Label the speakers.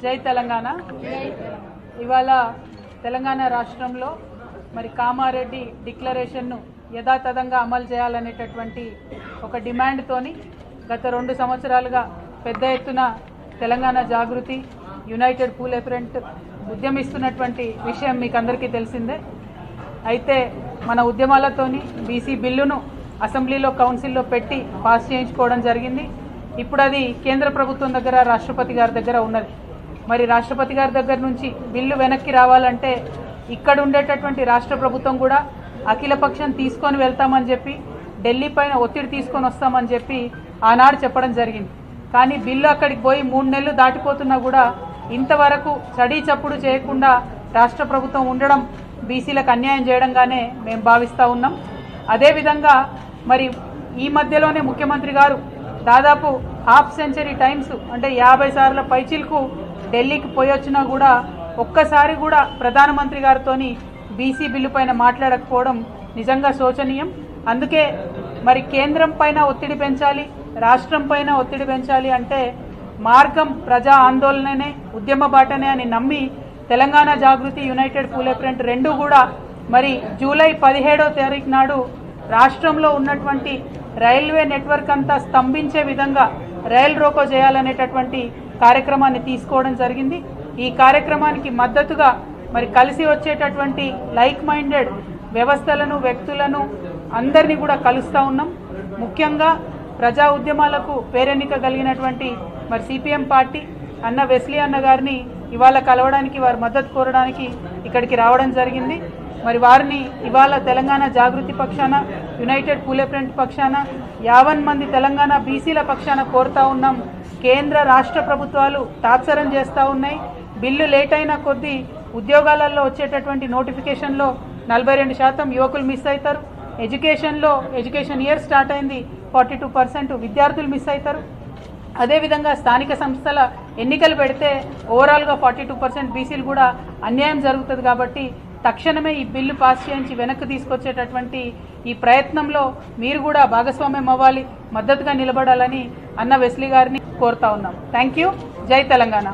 Speaker 1: జై తెలంగాణ. ఇవాళ తెలంగాణ రాష్ట్రంలో మరి కామారెడ్డి డిక్లరేషన్ను యథాతథంగా అమలు చేయాలనేటటువంటి ఒక డిమాండ్తోని గత 2 సంవత్సరాలుగా పెద్ద ఎత్తున తెలంగాణ జాగృతి యునైటెడ్ పూలే ఫ్రంట్ ఉద్యమిస్తున్నటువంటి విషయం మీకు అందరికీ తెలిసిందే. అయితే మన ఉద్యమాలతోని బీసీ బిల్లును అసెంబ్లీలో కౌన్సిల్లో పెట్టి పాస్ చేయించుకోవడం జరిగింది. ఇప్పుడు అది కేంద్ర ప్రభుత్వం దగ్గర రాష్ట్రపతి గారి దగ్గర ఉన్నది. మరి రాష్ట్రపతి గారి దగ్గర నుంచి బిల్లు వెనక్కి రావాలంటే ఇక్కడ ఉండేటటువంటి రాష్ట్ర ప్రభుత్వం కూడా అఖిలపక్షం తీసుకొని వెళ్తామని చెప్పి ఢిల్లీ పైన ఒత్తిడి తీసుకొని వస్తామని చెప్పి ఆనాడు చెప్పడం జరిగింది. కానీ బిల్లు అక్కడికి పోయి 3 నెలలు దాటిపోతున్నా కూడా ఇంతవరకు చడీ చప్పుడు చేయకుండా రాష్ట్ర ప్రభుత్వం ఉండడం బీసీలకు అన్యాయం చేయడంగానే మేము భావిస్తూ ఉన్నాం. అదేవిధంగా మరి ఈ మధ్యలోనే ముఖ్యమంత్రి గారు దాదాపు హాఫ్ సెంచరీ టైమ్స్ అంటే 50 సార్ల పైచిలకు ఢిల్లీకి పోయి వచ్చినా కూడా ఒక్కసారి కూడా ప్రధానమంత్రి గారితో బీసీ బిల్లు పైన మాట్లాడకపోవడం నిజంగా శోచనీయం. అందుకే మరి కేంద్రం పైన ఒత్తిడి పెంచాలి, రాష్ట్రం పైన ఒత్తిడి పెంచాలి అంటే మార్గం ప్రజా ఆందోళననే, ఉద్యమ బాటనే అని నమ్మి తెలంగాణ జాగృతి యునైటెడ్ పూలే ఫ్రంట్ రెండు కూడా మరి జూలై 17వ తారీఖు నాడు రాష్ట్రంలో ఉన్నటువంటి రైల్వే నెట్వర్క్ అంతా స్తంభించే విధంగా రైల్ రోకో చేయాలనేటటువంటి కార్యక్రమాన్ని తీసుకోవడం జరిగింది. ఈ కార్యక్రమానికి మద్దతుగా మరి కలిసి వచ్చేటటువంటి లైక్ మైండెడ్ వ్యవస్థలను, వ్యక్తులను అందరినీ కూడా కలుస్తూ ఉన్నాం. ముఖ్యంగా ప్రజా ఉద్యమాలకు పేరెన్నిక కలిగినటువంటి మరి సిపిఎం పార్టీ అన్న వెస్లీ అన్న గారిని ఇవాళ కలవడానికి, వారి మద్దతు కోరడానికి ఇక్కడికి రావడం జరిగింది. మరి వారిని ఇవాళ తెలంగాణ జాగృతి పక్షాన, యునైటెడ్ పూలే ఫ్రంట్ పక్షాన 50 మంది తెలంగాణ బీసీల పక్షాన కోరుతా ఉన్నాం. కేంద్ర రాష్ట్ర ప్రభుత్వాలు తాత్సరం చేస్తూ ఉన్నాయి. బిల్లు లేట్ అయిన కొద్దీ ఉద్యోగాలలో వచ్చేటటువంటి నోటిఫికేషన్లో 42% యువకులు మిస్ అవుతారు. ఎడ్యుకేషన్ ఇయర్ స్టార్ట్ అయింది, 42% విద్యార్థులు మిస్ అవుతారు. అదేవిధంగా స్థానిక సంస్థల ఎన్నికలు పెడితే ఓవరాల్గా 42% బీసీలు కూడా అన్యాయం జరుగుతుంది. కాబట్టి తక్షణమే ఈ బిల్లు పాస్ చేయించి వెనక్కి తీసుకొచ్చేటటువంటి ఈ ప్రయత్నంలో మీరు కూడా భాగస్వామ్యం అవ్వాలి, మద్దతుగా నిలబడాలని అన్న వెస్లీ గారిని కోరుతా ఉన్నాం. Thank you. జై తెలంగాణ.